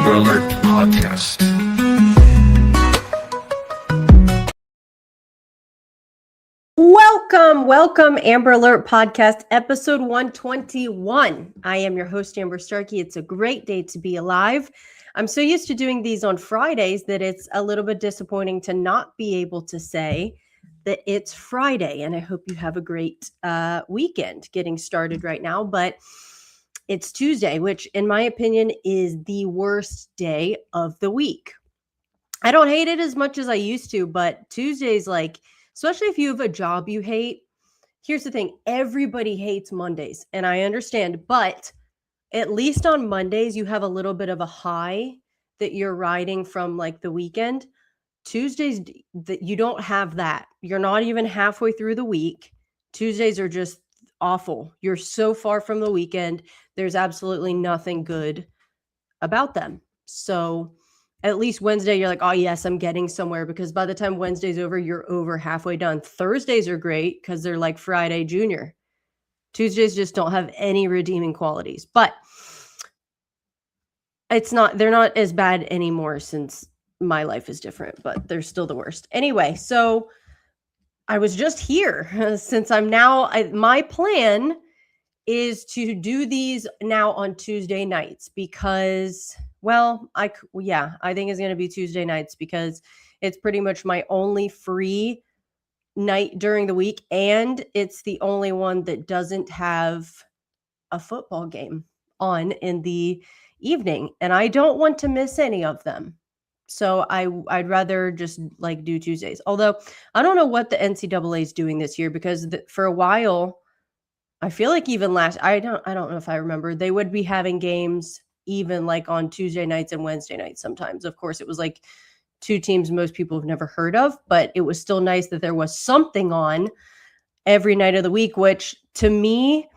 Amber Alert Podcast. Welcome, Amber Alert Podcast, episode 121. I am your host, Amber Starkey. It's a great day to be alive. I'm so used to doing these on Fridays that it's a little bit disappointing to not be able to say that it's Friday. And I hope you have a great weekend getting started right now. But it's Tuesday, which in my opinion is the worst day of the week. I don't hate it as much as I used to, but Tuesday's like, especially if you have a job you hate. Here's the thing. Everybody hates Mondays, and I understand, but at least on Mondays, you have a little bit of a high that you're riding from like the weekend. Tuesdays, that you don't have that. You're not even halfway through the week. Tuesdays are just awful. You're so far from the weekend. There's absolutely nothing good about them. So at least Wednesday, you're like, oh, yes, I'm getting somewhere, because by the time Wednesday's over, you're over halfway done. Thursdays are great because they're like Friday Junior. Tuesdays just don't have any redeeming qualities, but they're not as bad anymore since my life is different, but they're still the worst. Anyway, so I was just here since my plan is to do these now on Tuesday nights because, I think it's going to be Tuesday nights because it's pretty much my only free night during the week, and it's the only one that doesn't have a football game on in the evening, and I don't want to miss any of them. So I'd rather just like do Tuesdays. Although I don't know what the NCAA is doing this year, because for a while, I feel like even I don't know if I remember, they would be having games even like on Tuesday nights and Wednesday nights sometimes. Of course, it was like two teams most people have never heard of, but it was still nice that there was something on every night of the week, which to me,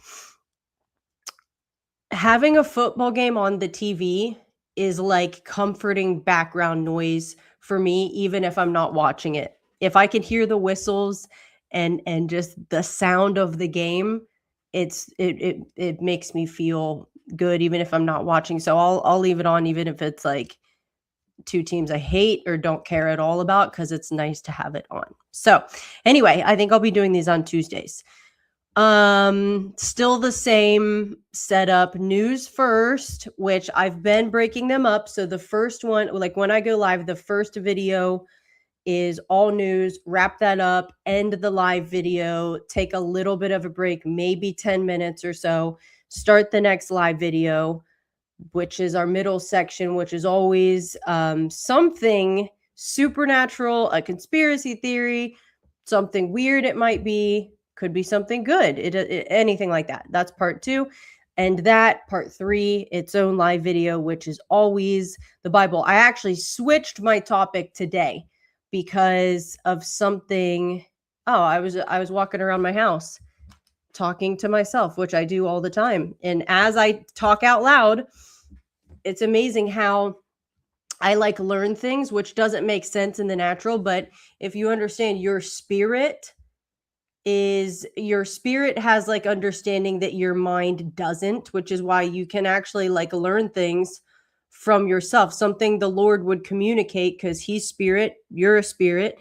having a football game on the TV is like comforting background noise for me, even if I'm not watching it. If I can hear the whistles and just the sound of the game, it makes me feel good, even if I'm not watching. So I'll leave it on, even if it's like two teams I hate or don't care at all about, because it's nice to have it on. So anyway, I think I'll be doing these on Tuesdays. Still the same setup. News first, which I've been breaking them up. So the first one, like when I go live, the first video is all news, wrap that up, end the live video, take a little bit of a break, maybe 10 minutes or so, start the next live video, which is our middle section, which is always something supernatural, a conspiracy theory, something weird it might be, could be something good, anything like that. That's part 2. And that part 3, its own live video, which is always the Bible. I actually switched my topic today because of something. I was walking around my house talking to myself, which I do all the time. And as I talk out loud, it's amazing how I like learn things, which doesn't make sense in the natural. But if you understand, your spirit has like understanding that your mind doesn't, which is why you can actually like learn things from yourself, something the Lord would communicate, because he's spirit, you're a spirit,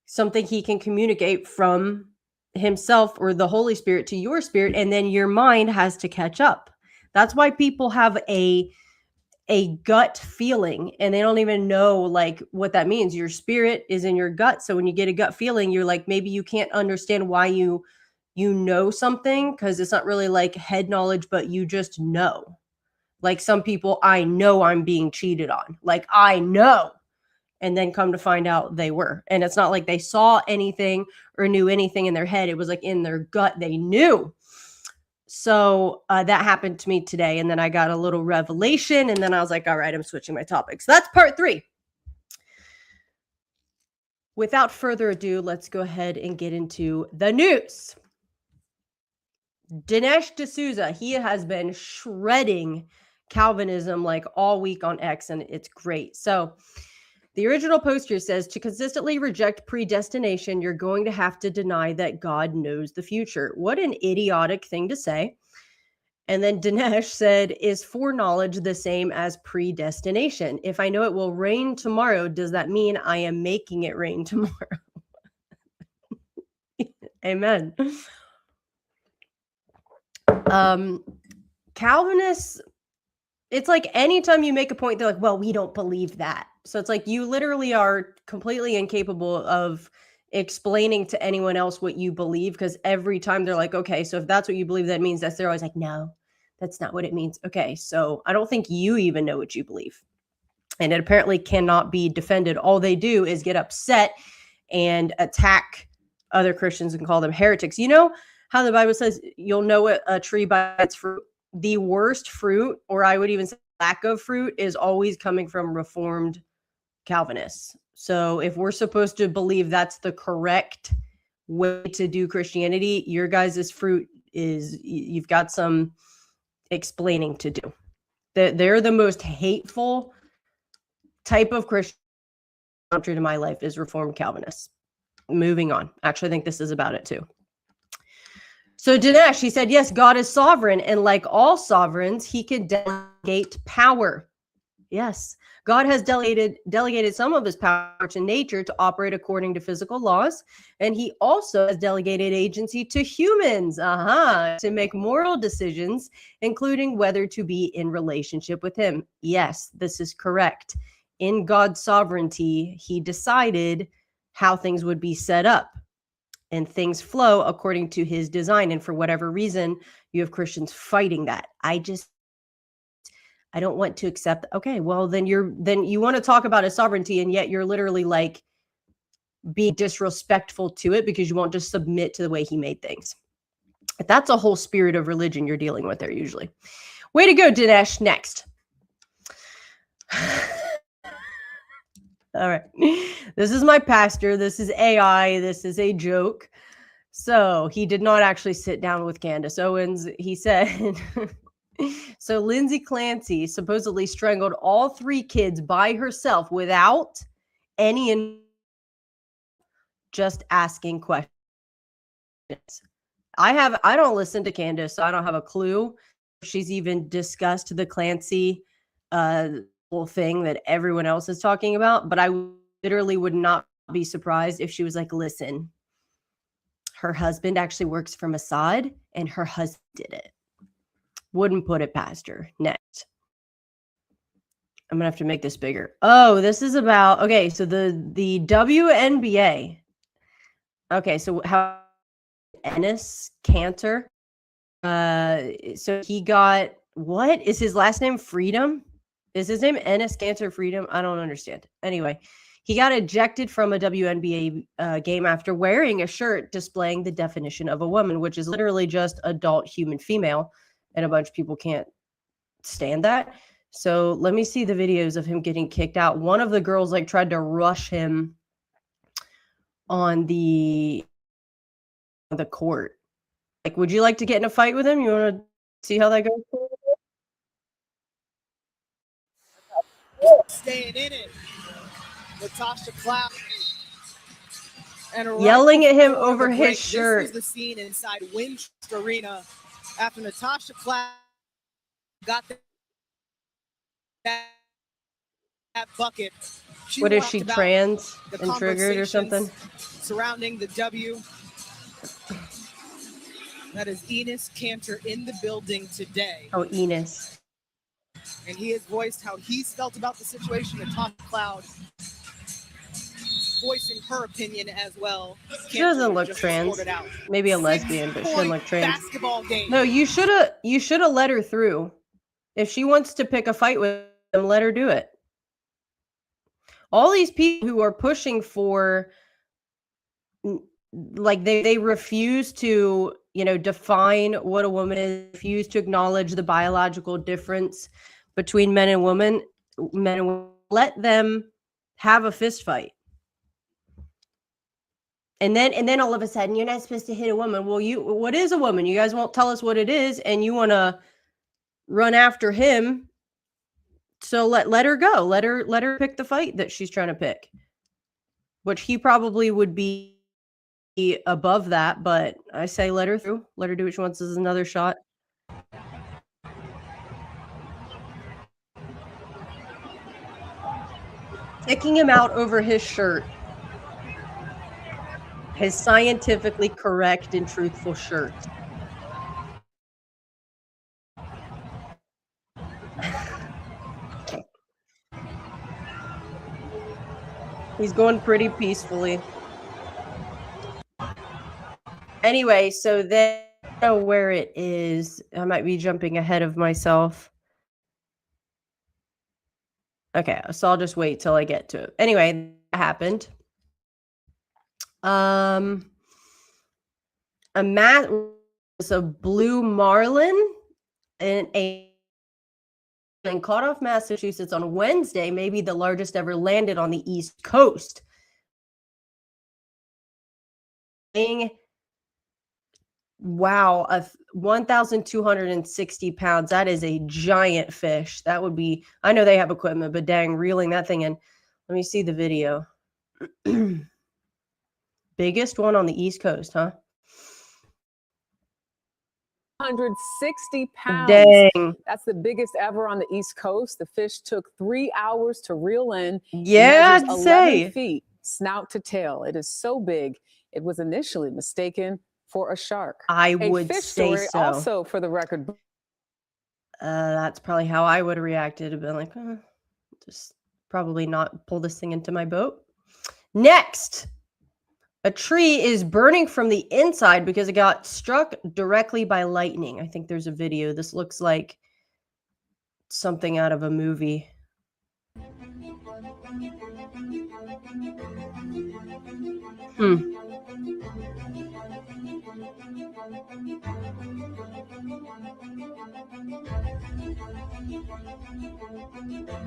something he can communicate from himself or the Holy Spirit to your spirit, and then your mind has to catch up. That's why people have a gut feeling and they don't even know like what that means. Your spirit is in your gut. So when you get a gut feeling, you're like, maybe you can't understand why you know something, because it's not really like head knowledge, but you just know. Like some people, I know I'm being cheated on. Like I know. And then come to find out they were. And it's not like they saw anything or knew anything in their head. It was like in their gut, they knew. So that happened to me today. And then I got a little revelation. And then I was like, all right, I'm switching my topic. So that's part 3. Without further ado, let's go ahead and get into the news. Dinesh D'Souza, he has been shredding Calvinism like all week on X, and it's great. So the original post here says, to consistently reject predestination, you're going to have to deny that God knows the future. What an idiotic thing to say. And then Dinesh said, is foreknowledge the same as predestination? If I know it will rain tomorrow, does that mean I am making it rain tomorrow? Amen. Calvinists, it's like anytime you make a point, they're like, well, we don't believe that. So it's like you literally are completely incapable of explaining to anyone else what you believe, because every time they're like, okay, so if that's what you believe, that means that's, they're always like, no, that's not what it means. Okay, so I don't think you even know what you believe. And it apparently cannot be defended. All they do is get upset and attack other Christians and call them heretics. You know how the Bible says you'll know a tree by its fruit? The worst fruit, or I would even say lack of fruit, is always coming from Reformed Calvinists. So if we're supposed to believe that's the correct way to do Christianity, your guys' fruit is, you've got some explaining to do. They're the most hateful type of Christian country to my life is Reformed Calvinists. Moving on. Actually, I think this is about it too. So Dinesh, he said, yes, God is sovereign. And like all sovereigns, he can delegate power. Yes, God has delegated some of his power to nature to operate according to physical laws. And he also has delegated agency to humans to make moral decisions, including whether to be in relationship with him. Yes, this is correct. In God's sovereignty, he decided how things would be set up. And things flow according to his design. And for whatever reason, you have Christians fighting that. I don't want to accept. Okay, well, then you want to talk about his sovereignty, and yet you're literally like being disrespectful to it because you won't just submit to the way he made things. That's a whole spirit of religion you're dealing with there usually. Way to go, Dinesh. Next. All right. This is my pastor. This is AI. This is a joke. So he did not actually sit down with Candace Owens. He said, so Lindsay Clancy supposedly strangled all 3 kids by herself without any, just asking questions. I don't listen to Candace, so I don't have a clue if she's even discussed the Clancy whole thing that everyone else is talking about, but I literally would not be surprised if she was like, listen, her husband actually works for Mossad and her husband did it. Wouldn't put it past her. Next. I'm gonna have to make this bigger. Oh, this is about, okay, so the WNBA. Okay, so how Enes Kanter. So he got, what is his last name? Freedom? Is his name Enes Kanter Freedom? I don't understand. Anyway, he got ejected from a WNBA game after wearing a shirt displaying the definition of a woman, which is literally just adult human female. And a bunch of people can't stand that. So let me see the videos of him getting kicked out. One of the girls like tried to rush him on the court. Like, would you like to get in a fight with him? You want to see how that goes? Staying in it. Natasha Cloud and yelling at him over his shirt. This was the scene inside Winchester Arena after Natasha Cloud got that bucket. What is she, trans and triggered or something? Surrounding the W. That is Enes Kanter in the building today. Oh, Enes. And he has voiced how he's felt about the situation. Natasha Cloud voicing her opinion as well. She doesn't look trans. Maybe a lesbian, but she doesn't look trans. Basketball game. No, you should have let her through. If she wants to pick a fight with him, let her do it. All these people who are pushing for, like, they refuse to, define what a woman is, refuse to acknowledge the biological difference between men and women, let them have a fist fight. And then all of a sudden, you're not supposed to hit a woman. Well, what is a woman? You guys won't tell us what it is, and you want to run after him. So let her go. Let her pick the fight that she's trying to pick. Which he probably would be above that, but I say let her through. Let her do what she wants. This is another shot. Kicking him out over his shirt. His scientifically correct and truthful shirt. He's going pretty peacefully. Anyway, so then I don't know where it is. I might be jumping ahead of myself. Okay, so I'll just wait till I get to it. Anyway, that happened. A blue marlin and caught off Massachusetts on Wednesday, maybe the largest ever landed on the East Coast. Wow, 1,260 pounds. That is a giant fish. That would be, I know they have equipment, but dang, reeling that thing in. Let me see the video. Biggest one on the East Coast, huh? 160 pounds. Dang. That's the biggest ever on the East Coast. The fish took 3 hours to reel in. Yeah, I'd 11 say. feet, snout to tail. It is so big. It was initially mistaken for a shark. I would fish say story so. Also, for the record, that's probably how I would have reacted. Have been like, just probably not pull this thing into my boat. Next, a tree is burning from the inside because it got struck directly by lightning. I think there's a video. This looks like something out of a movie.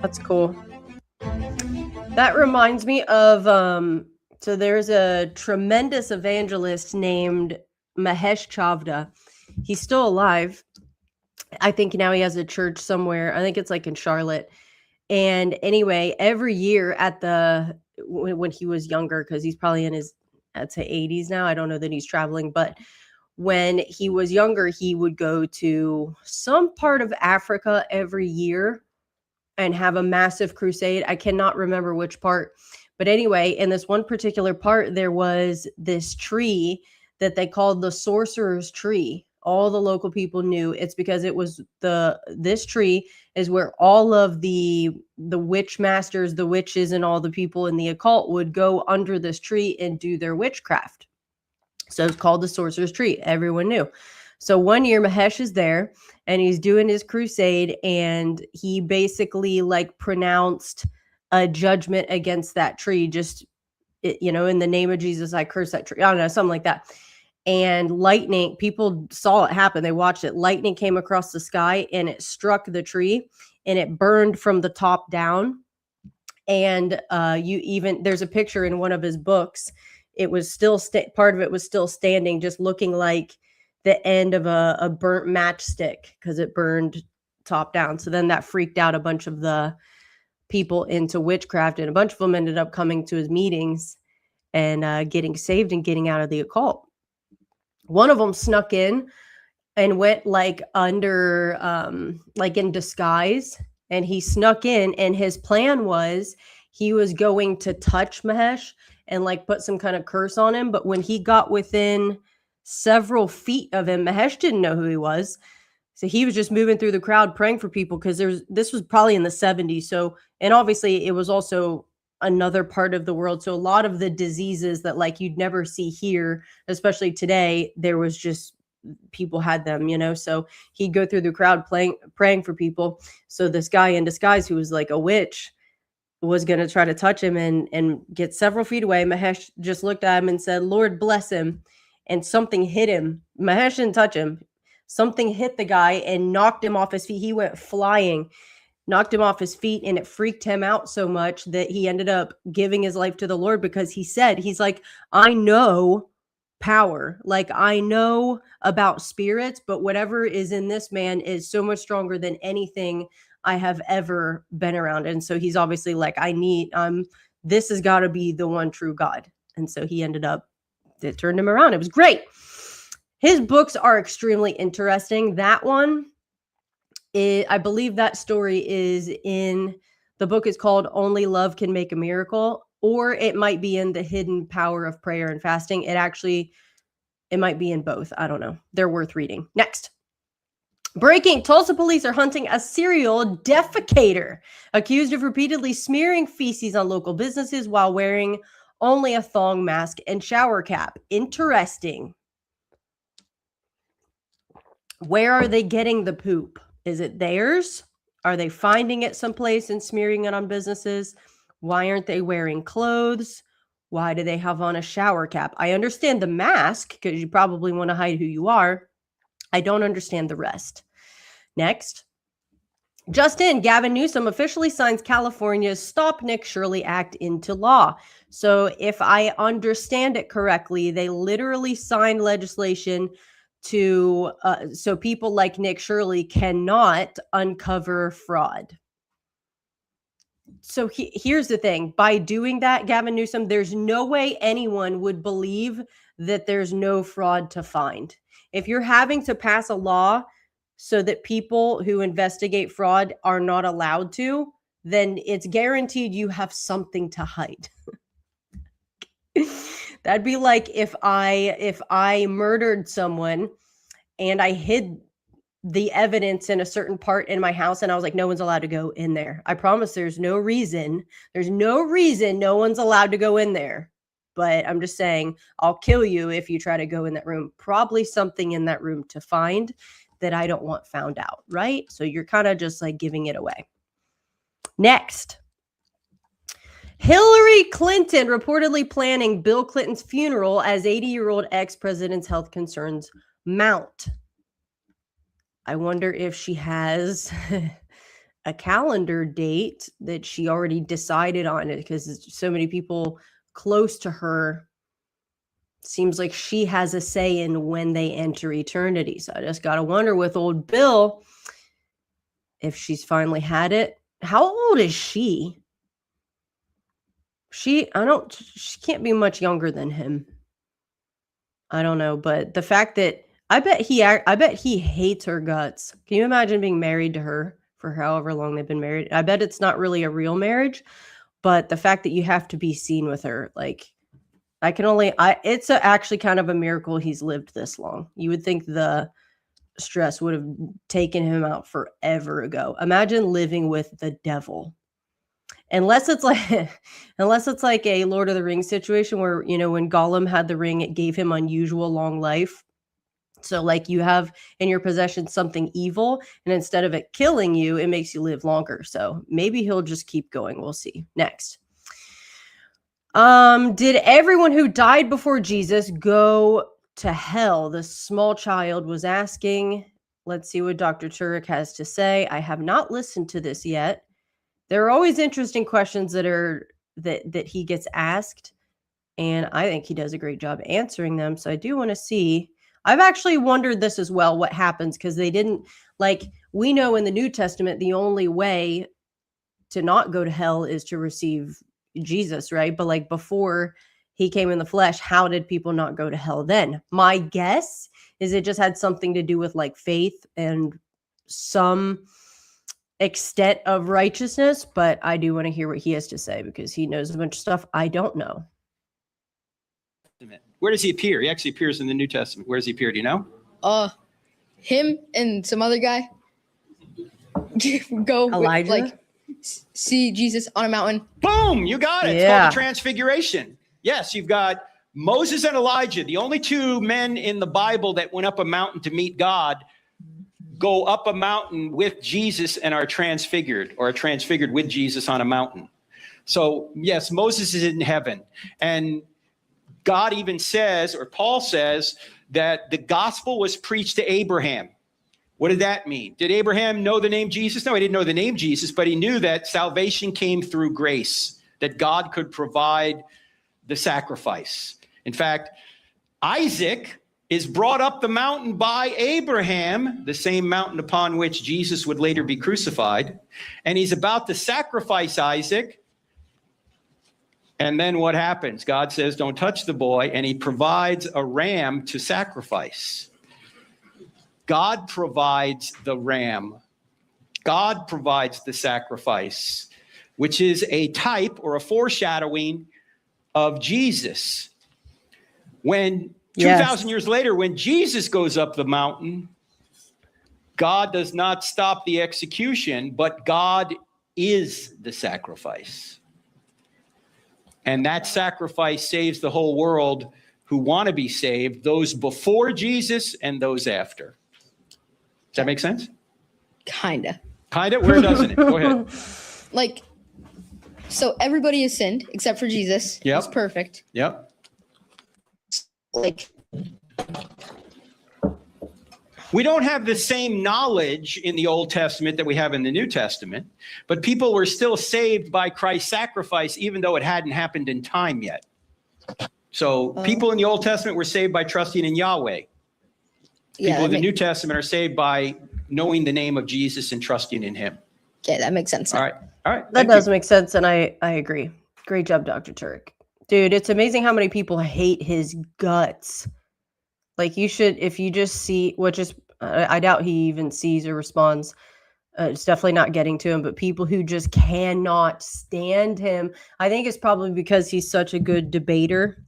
That's cool. That reminds me of so there's a tremendous evangelist named Mahesh Chavda. He's still alive. I think now he has a church somewhere. I think it's like in Charlotte. And anyway, every year at when he was younger, because he's probably in his, I'd say 80s now. I don't know that he's traveling, but when he was younger, he would go to some part of Africa every year and have a massive crusade. I cannot remember which part. But anyway, in this one particular part, there was this tree that they called the sorcerer's tree. All the local people knew it's because it was this tree is where all of the witch masters, the witches, and all the people in the occult would go under this tree and do their witchcraft. So it's called the sorcerer's tree. Everyone knew. So one year Mahesh is there and he's doing his crusade, and he basically like pronounced a judgment against that tree. Just, in the name of Jesus, I curse that tree. I don't know, something like that. And lightning, people saw it happen. They watched it. Lightning came across the sky and it struck the tree and it burned from the top down. And there's a picture in one of his books. It was still part of it was still standing, just looking like the end of a burnt matchstick because it burned top down. So then that freaked out a bunch of the people into witchcraft, and a bunch of them ended up coming to his meetings and getting saved and getting out of the occult. One of them snuck in and went like under, like in disguise, and he snuck in, and his plan was he was going to touch Mahesh and like put some kind of curse on him. But when he got within several feet of him, Mahesh didn't know who he was. So he was just moving through the crowd praying for people, because this was probably in the 70s. So, and obviously it was also another part of the world. So a lot of the diseases that like you'd never see here, especially today, there was just people had them, so he'd go through the crowd praying for people. So this guy in disguise who was like a witch was going to try to touch him and get several feet away. Mahesh just looked at him and said, "Lord bless him." And something hit him. Mahesh didn't touch him. Something hit the guy and knocked him off his feet. He went flying, knocked him off his feet, and it freaked him out so much that he ended up giving his life to the Lord, because he's like, I know power. Like, I know about spirits, but whatever is in this man is so much stronger than anything I have ever been around. And so he's obviously like, this has got to be the one true God. And so it turned him around. It was great. His books are extremely interesting. That one, I believe that story is in The book is called Only Love Can Make a Miracle, or it might be in The Hidden Power of Prayer and Fasting. It might be in both. I don't know. They're worth reading. Next. Breaking. Tulsa police are hunting a serial defecator accused of repeatedly smearing feces on local businesses while wearing only a thong mask and shower cap. Interesting. Where are they getting the poop? Is it theirs? Are they finding it someplace and smearing it on businesses? Why aren't they wearing clothes? Why do they have on a shower cap? I understand the mask because you probably want to hide who you are. I don't understand the rest. Next. Just in, Gavin Newsom officially signs California's Stop Nick Shirley Act into law. So if I understand it correctly, they literally signed legislation to so people like Nick Shirley cannot uncover fraud. So here's the thing. By doing that, Gavin Newsom, there's no way anyone would believe that there's no fraud to find. If you're having to pass a law so that people who investigate fraud are not allowed to, then it's guaranteed you have something to hide. That'd be like if I murdered someone and I hid the evidence in a certain part in my house and I was like, no one's allowed to go in there. I promise there's no reason no one's allowed to go in there. But I'm just saying, I'll kill you if you try to go in that room. Probably something in that room to find that I don't want found out, right? So you're kind of just like giving it away. Next. Hillary Clinton reportedly planning Bill Clinton's funeral as 80-year-old ex-president's health concerns mount. I wonder if she has a calendar date that she already decided on it because so many people close to her. Seems like she has a say in when they enter eternity. So I just got to wonder with old Bill if she's finally had it. How old is she? She can't be much younger than him. I don't know, but the fact that I bet he hates her guts. Can you imagine being married to her for however long they've been married? I bet it's not really a real marriage, but the fact that you have to be seen with her, like it's actually kind of a miracle he's lived this long. You would think the stress would have taken him out forever ago. Imagine living with the devil. Unless it's like a Lord of the Rings situation where, you know, when Gollum had the ring, it gave him unusual long life. So like you have in your possession something evil, and instead of it killing you, it makes you live longer. So maybe he'll just keep going. We'll see. Next. Did everyone who died before Jesus go to hell? The small child was asking. Let's see what Dr. Turek has to say. I have not listened to this yet. There are always interesting questions that he gets asked, and I think he does a great job answering them. So I do want to see. I've actually wondered this as well, what happens, because they didn't, like, we know in the New Testament, the only way to not go to hell is to receive Jesus, right? But like before he came in the flesh, how did people not go to hell then? My guess is it just had something to do with like faith and some extent of righteousness, but I do want to hear what he has to say because he knows a bunch of stuff I don't know. Where does he appear? He actually appears in the New Testament. Where does he appear? Do you know? Him and some other guy go Elijah? like see Jesus on a mountain. Boom! You got it. Yeah. It's called the Transfiguration. Yes, you've got Moses and Elijah, the only two men in the Bible that went up a mountain to meet God, go up a mountain with Jesus and are transfigured, or are transfigured with Jesus on a mountain. So yes, Moses is in heaven, and God even says, or Paul says, that the gospel was preached to Abraham. What did that mean? Did Abraham know the name Jesus? No, he didn't know the name Jesus, but he knew that salvation came through grace, that God could provide the sacrifice. In fact, Isaac is brought up the mountain by Abraham, the same mountain upon which Jesus would later be crucified, and he's about to sacrifice Isaac. And then what happens? God says, don't touch the boy, and he provides a ram to sacrifice. God provides the ram. God provides the sacrifice. which is a type or a foreshadowing of Jesus. When 2,000 years later, when Jesus goes up the mountain, God does not stop the execution, but God is the sacrifice. And that sacrifice saves the whole world who want to be saved, those before Jesus and those after. Does that make sense? Kinda. Kinda? Where doesn't it? Go ahead. Like, so everybody has sinned except for Jesus. Yep. He's perfect. Yep. Like, We don't have the same knowledge in the Old Testament that we have in the New Testament, but people were still saved by Christ's sacrifice, even though it hadn't happened in time yet. So people in the Old Testament were saved by trusting in Yahweh. People in the New Testament are saved by knowing the name of Jesus and trusting in him. Okay, that makes sense now. All right. All right. That does make sense, and I agree. Great job, Dr. Turek. Dude, it's amazing how many people hate his guts. Like, you should, if you just see, which is, I doubt he even sees or responds. It's definitely not getting to him, but people who just cannot stand him, I think it's probably because he's such a good debater.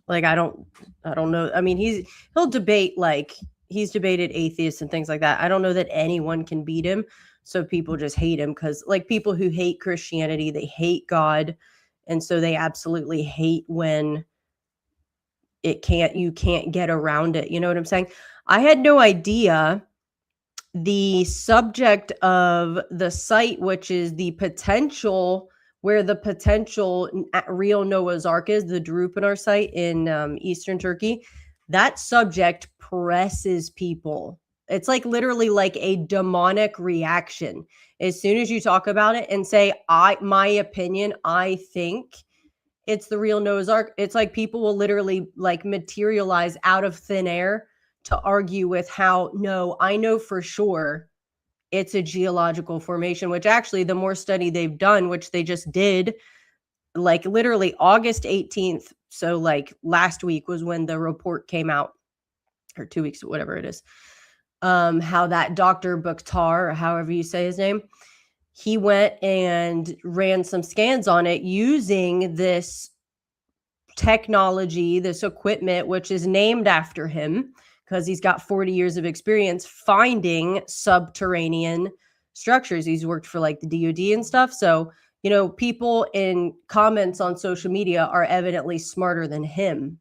Like, I don't know. I mean, he'll debate, like, he's debated atheists and things like that. I don't know that anyone can beat him. So people just hate him because, like, people who hate Christianity, they hate God. And so they absolutely hate when you can't get around it. You know what I'm saying? I had no idea the subject of the site, which is the potential, where the potential real Noah's Ark is, the Drupanar site in eastern Turkey. That subject presses people. It's like literally like a demonic reaction. As soon as you talk about it and say, my opinion, I think it's the real Noah's Ark, it's like people will literally like materialize out of thin air to argue with how, no, I know for sure it's a geological formation, which actually the more study they've done, which they just did, like literally August 18th. So like last week was when the report came out, or 2 weeks, whatever it is. How that Dr. Bakhtar, or however you say his name, he went and ran some scans on it using this technology, this equipment, which is named after him because he's got 40 years of experience finding subterranean structures. He's worked for like the DoD and stuff. So, you know, people in comments on social media are evidently smarter than him.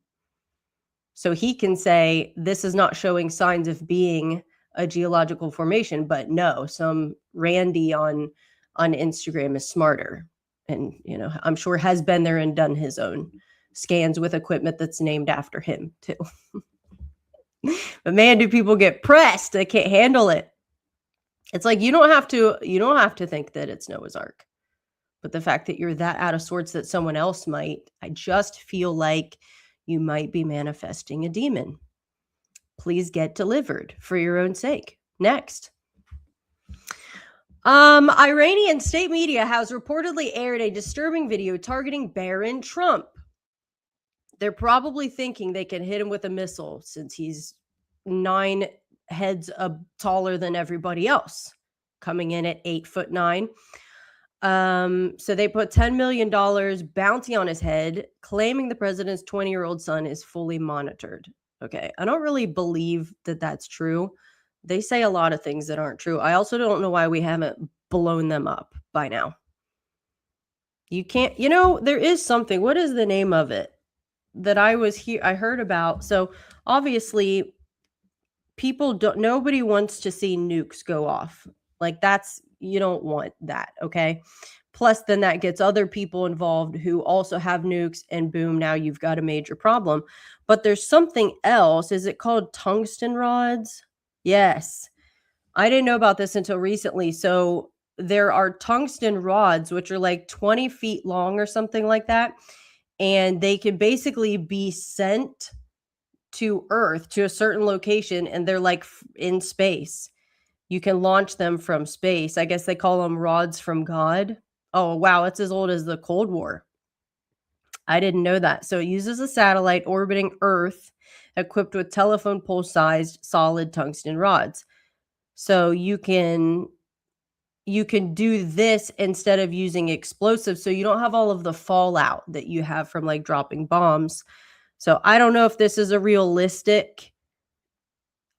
So he can say, this is not showing signs of being a geological formation, but no, some Randy on Instagram is smarter. And, you know, I'm sure has been there and done his own scans with equipment that's named after him too. But man, do people get pressed? They can't handle it. It's like, you don't have to think that it's Noah's Ark. But the fact that you're that out of sorts that someone else might, I just feel like you might be manifesting a demon. Please get delivered for your own sake. Next. Iranian state media has reportedly aired a disturbing video targeting Barron Trump. They're probably thinking they can hit him with a missile since he's 9 heads taller than everybody else, coming in at 8'9". So they put $10 million bounty on his head, claiming the president's 20-year-old son is fully monitored. Okay, I don't really believe that that's true. They say a lot of things that aren't true. I also don't know why we haven't blown them up by now. You can't, you know, there is something. What is the name of it that I heard about? So obviously nobody wants to see nukes go off. Like you don't want that. Okay. Plus then that gets other people involved who also have nukes, and boom, now you've got a major problem. But there's something else. Is it called tungsten rods? Yes. I didn't know about this until recently. So there are tungsten rods, which are like 20 feet long or something like that. And they can basically be sent to Earth, to a certain location, and they're like in space. You can launch them from space. I guess they call them rods from God. Oh, wow. It's as old as the Cold War. I didn't know that. So it uses a satellite orbiting Earth equipped with telephone pole-sized solid tungsten rods. So you can you can do this instead of using explosives, so you don't have all of the fallout that you have from like dropping bombs. So I don't know if this is a realistic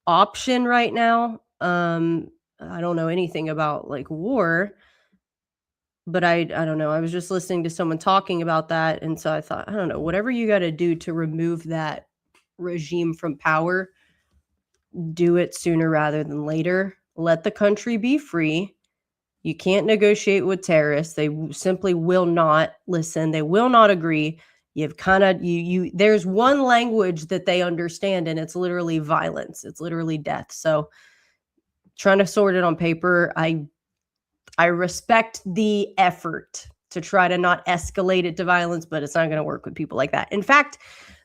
option right now. I don't know anything about like war, but I don't know. I was just listening to someone talking about that, and so I thought, I don't know, whatever you got to do to remove that regime from power, do it sooner rather than later. Let the country be free. You can't negotiate with terrorists. They simply will not listen. They will not agree. You've kind of there's one language that they understand, and it's literally violence. It's literally death. So trying to sort it on paper, I respect the effort to try to not escalate it to violence, but it's not going to work with people like that. In fact,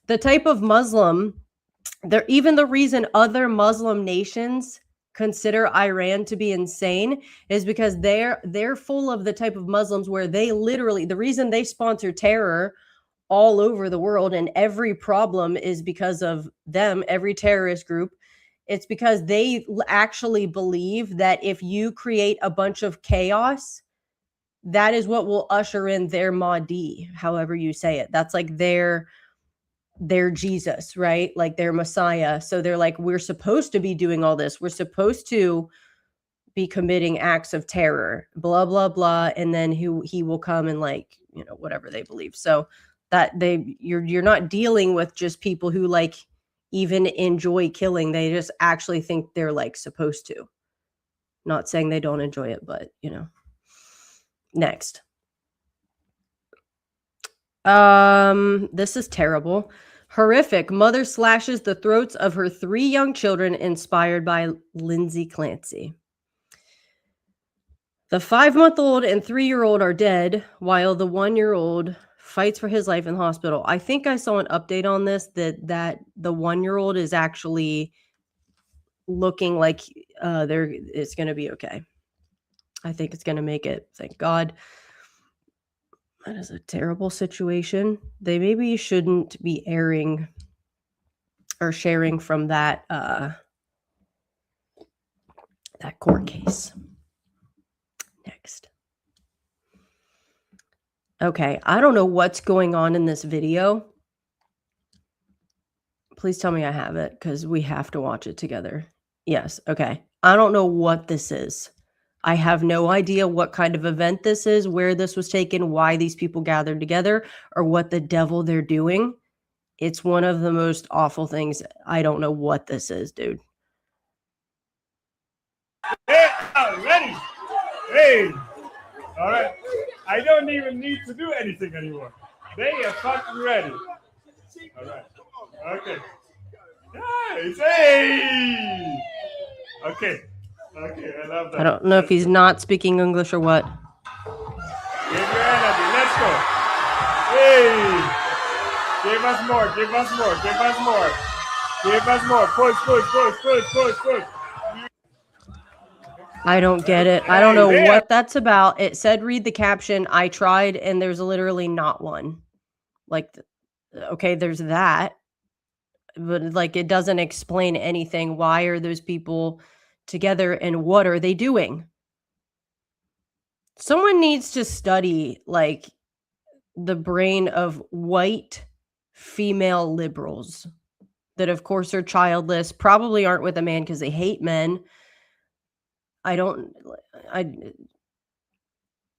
the type of Muslim, even the reason other Muslim nations consider Iran to be insane is because they're full of the type of Muslims where they literally, the reason they sponsor terror all over the world and every problem is because of them, every terrorist group, it's because they actually believe that if you create a bunch of chaos, that is what will usher in their Mahdi, however you say it. That's like their Jesus, right? Like their Messiah. So they're like, we're supposed to be doing all this. We're supposed to be committing acts of terror, blah, blah, blah. And then he will come and like, whatever they believe. So that you're not dealing with just people who like even enjoy killing. They just actually think they're like supposed to. Not saying they don't enjoy it, but Next. This is terrible. Horrific. Mother slashes the throats of her 3 young children, inspired by Lindsay Clancy. The 5-month-old and 3-year-old are dead, while the 1-year-old fights for his life in the hospital. I think I saw an update on this that the 1-year-old is actually looking like it's going to be okay. I think it's going to make it. Thank God. That is a terrible situation. They maybe shouldn't be airing or sharing from that court case. Next. Okay, I don't know what's going on in this video. Please tell me I have it, because we have to watch it together. Yes, okay. I don't know what this is. I have no idea what kind of event this is, where this was taken, why these people gathered together, or what the devil they're doing. It's one of the most awful things. I don't know what this is, dude. Hey, ready? Hey, all right. I don't even need to do anything anymore. They are fucking ready. All right. Okay. Nice. Hey. Okay. Okay, I love that. I don't know if he's not speaking English or what. Give your energy. Let's go. Hey. Give us more. Give us more. Give us more. Give us more. Push, push, push, push, push, push. I don't get it. I don't know what that's about. It said read the caption. I tried, and there's literally not one. Like, okay, there's that. But like, it doesn't explain anything. Why are those people together, and what are they doing? Someone needs to study like the brain of white female liberals that of course are childless, probably aren't with a man because they hate men.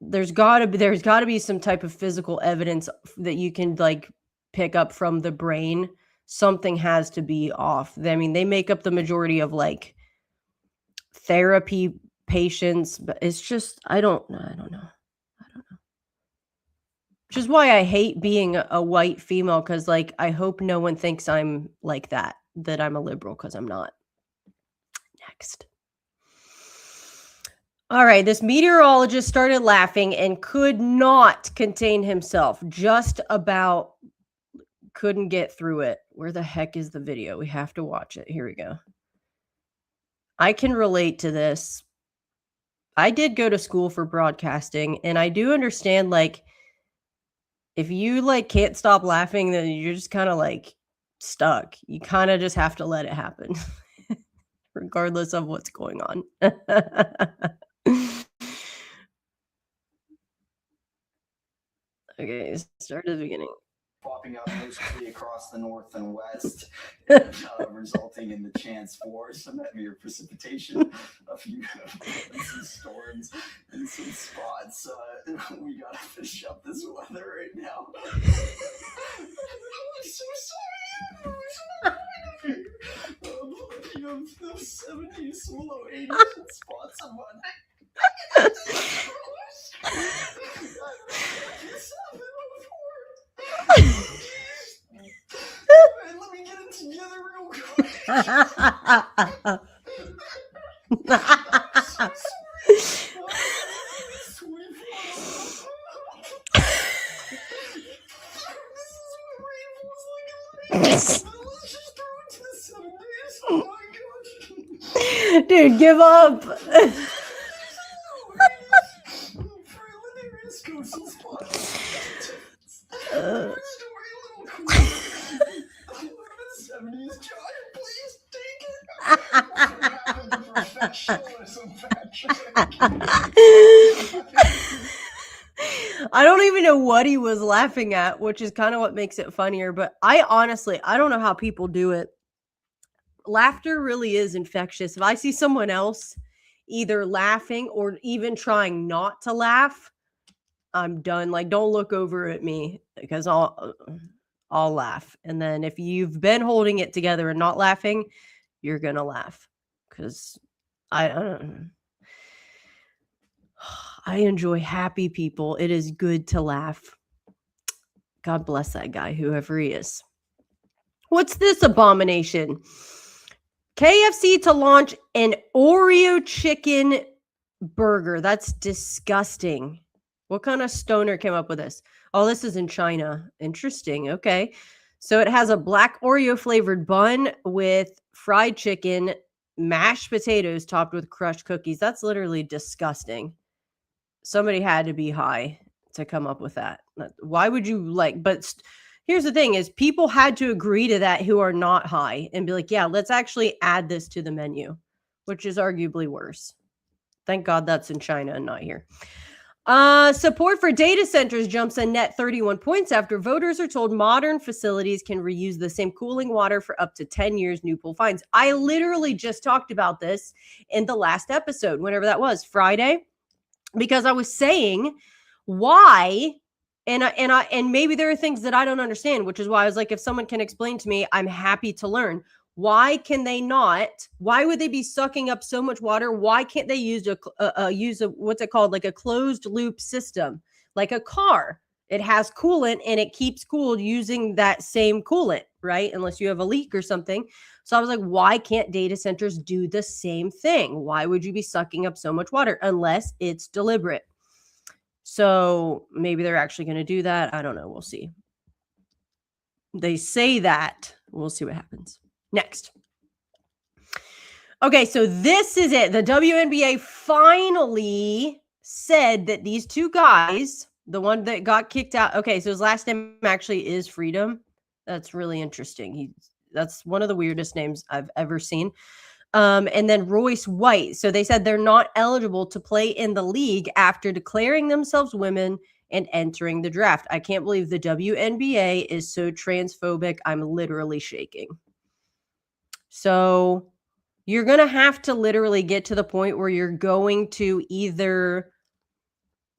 There's got to be some type of physical evidence that you can like pick up from the brain. Something has to be off. I mean, they make up the majority of like therapy patients, but it's just I don't know. Which is why I hate being a white female, because like I hope no one thinks I'm like that I'm a liberal, because I'm not. Next. All right, this meteorologist started laughing and could not contain himself. Just about couldn't get through it. Where the heck is the video? We have to watch it. Here we go. I can relate to this. I did go to school for broadcasting, and I do understand, like, if you like can't stop laughing, then you're just kind of like stuck. You kind of just have to let it happen, regardless of what's going on. Okay, start at the beginning. Popping up mostly across the north and west, resulting in the chance for some heavier precipitation, a few some storms in some spots. We gotta fish up this weather right now. I'm so sorry. Plenty of the 70s, low 80s in spots on Monday. Let me get it together real quick. Dude, give up. I don't even know what he was laughing at, which is kind of what makes it funnier. But I don't know how people do it. Laughter really is infectious. If I see someone else either laughing or even trying not to laugh, I'm done. Like, don't look over at me because I'll laugh. And then if you've been holding it together and not laughing, you're gonna laugh because I enjoy happy people. It is good to laugh. God bless that guy, whoever he is. What's this abomination? KFC to launch an Oreo chicken burger. That's disgusting. What kind of stoner came up with this? Oh, this is in China. Interesting. Okay. So it has a black Oreo flavored bun with fried chicken, mashed potatoes topped with crushed cookies. That's literally disgusting. Somebody had to be high to come up with that. Why would you here's the thing is people had to agree to that who are not high and be like, yeah, let's actually add this to the menu, which is arguably worse. Thank God that's in China and not here. Support for data centers jumps a net 31 points after voters are told modern facilities can reuse the same cooling water for up to 10 years, new poll finds. I literally just talked about this in the last episode, whenever that was, Friday, because I was saying why, and maybe there are things that I don't understand, which is why I was like, if someone can explain to me, I'm happy to learn. Why can they not? Why would they be sucking up so much water? Why can't they use a what's it called? Like a closed loop system, like a car. It has coolant and it keeps cooled using that same coolant, right? Unless you have a leak or something. So I was like, why can't data centers do the same thing? Why would you be sucking up so much water unless it's deliberate? So maybe they're actually going to do that. I don't know. We'll see. They say that. We'll see what happens. Next. Okay, so this is it. The WNBA finally said that these two guys, the one that got kicked out. Okay, so his last name actually is Freedom. That's really interesting. That's one of the weirdest names I've ever seen. And then Royce White. So they said they're not eligible to play in the league after declaring themselves women and entering the draft. I can't believe the WNBA is so transphobic. I'm literally shaking. So you're going to have to literally get to the point where you're going to either,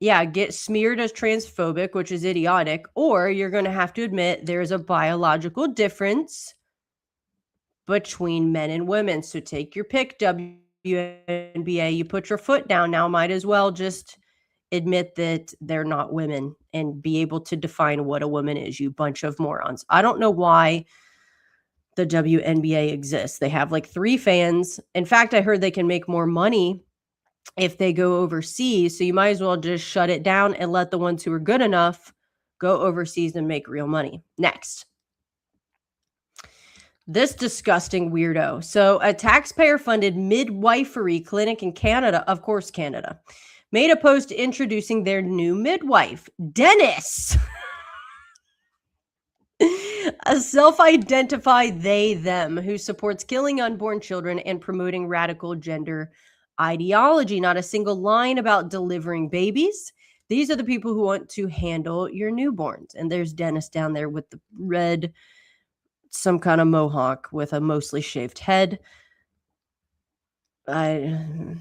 get smeared as transphobic, which is idiotic, or you're going to have to admit there's a biological difference between men and women. So take your pick, WNBA. You put your foot down now. Might as well just admit that they're not women and be able to define what a woman is, you bunch of morons. I don't know why the WNBA exists. They have like 3 fans. In fact, I heard they can make more money if they go overseas. So you might as well just shut it down and let the ones who are good enough go overseas and make real money. Next. This disgusting weirdo. So a taxpayer-funded midwifery clinic in Canada, of course, Canada, made a post introducing their new midwife, Dennis. A self-identified they/them who supports killing unborn children and promoting radical gender ideology. Not a single line about delivering babies. These are the people who want to handle your newborns. And there's Dennis down there with the red, some kind of mohawk with a mostly shaved head. Can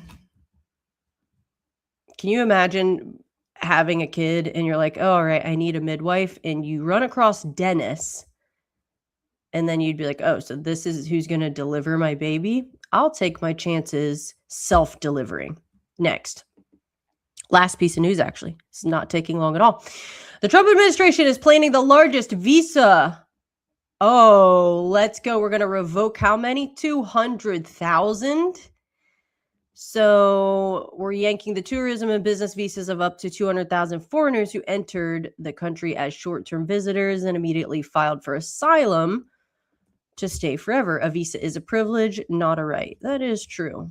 you imagine having a kid and you're like, oh, all right, I need a midwife, and you run across Dennis, and then you'd be like, oh, so this is who's going to deliver my baby? I'll take my chances self-delivering. Next. Last piece of news, actually. It's not taking long at all. The Trump administration is planning the largest visa. Oh, let's go. We're going to revoke how many? 200,000. So we're yanking the tourism and business visas of up to 200,000 foreigners who entered the country as short-term visitors and immediately filed for asylum to stay forever. A visa is a privilege, not a right. That is true.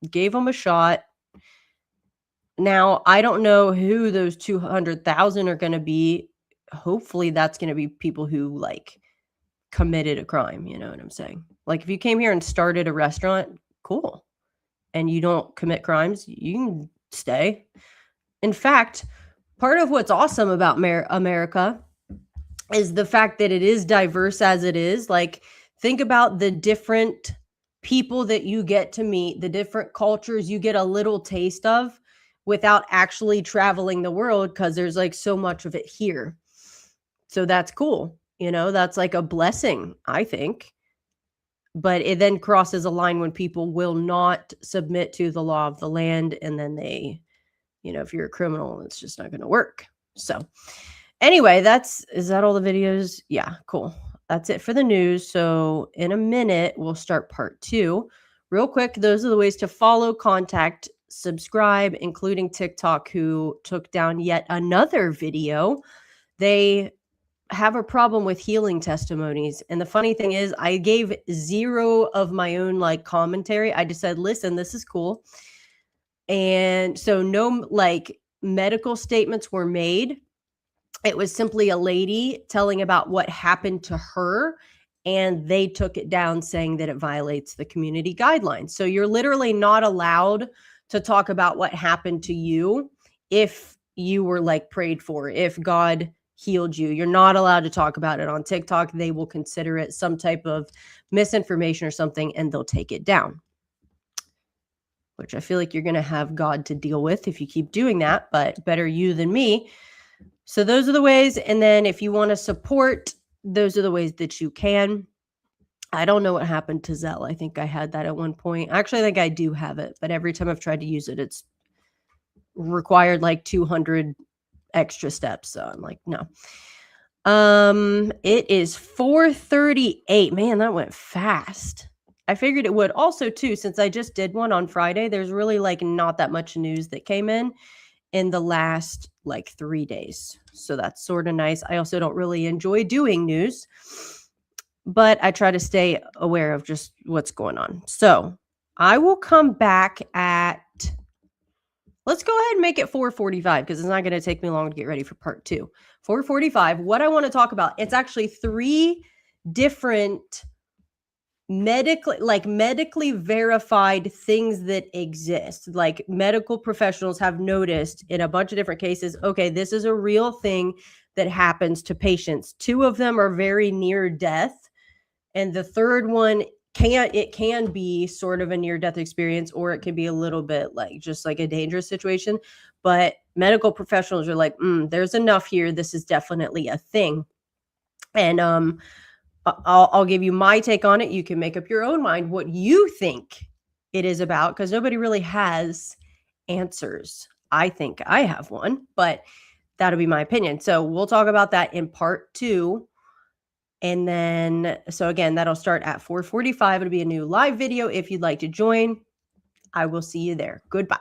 Gave them a shot. Now, I don't know who those 200,000 are going to be. Hopefully that's going to be people who like committed a crime. You know what I'm saying? Like if you came here and started a restaurant, cool. And you don't commit crimes, you can stay. In fact, part of what's awesome about America is the fact that it is diverse as it is. Like think about the different people that you get to meet, the different cultures you get a little taste of without actually traveling the world, because there's like so much of it here. So that's cool. You know, that's like a blessing, I think. But it then crosses a line when people will not submit to the law of the land. And then they, you know, if you're a criminal, it's just not going to work. So anyway, is that all the videos? Yeah, cool. That's it for the news. So in a minute, we'll start part 2. Real quick, those are the ways to follow, contact, subscribe, including TikTok, who took down yet another video. They have a problem with healing testimonies. And the funny thing is, I gave 0 of my own like commentary. I just said, listen, this is cool. And so no like medical statements were made. It was simply a lady telling about what happened to her, and they took it down saying that it violates the community guidelines. So you're literally not allowed to talk about what happened to you if you were like prayed for, if God healed you. You're not allowed to talk about it on TikTok. They will consider it some type of misinformation or something, and they'll take it down, which I feel like you're going to have God to deal with if you keep doing that, but better you than me. So those are the ways. And then if you want to support, those are the ways that you can. I don't know what happened to Zelle. I think I had that at one point. Actually, I think I do have it, but every time I've tried to use it, it's required like 200 extra steps. So I'm like, no. It is 4:38. Man, that went fast. I figured it would. Also, too, since I just did one on Friday, there's really like not that much news that came in the last like 3 days. So that's sort of nice. I also don't really enjoy doing news, but I try to stay aware of just what's going on. So I will come back at, let's go ahead and make it 4:45 because it's not going to take me long to get ready for part 2. 4:45, what I want to talk about, it's actually 3 different medically verified things that exist. Like medical professionals have noticed in a bunch of different cases, okay, this is a real thing that happens to patients. 2 of them are very near death. And the third one can be sort of a near-death experience, or it can be a little bit like just like a dangerous situation. But medical professionals are like, there's enough here. This is definitely a thing. And I'll give you my take on it. You can make up your own mind what you think it is about, because nobody really has answers. I think I have one, but that'll be my opinion. So we'll talk about that in part 2. And then, so again, that'll start at 4:45. It'll be a new live video. If you'd like to join, I will see you there. Goodbye.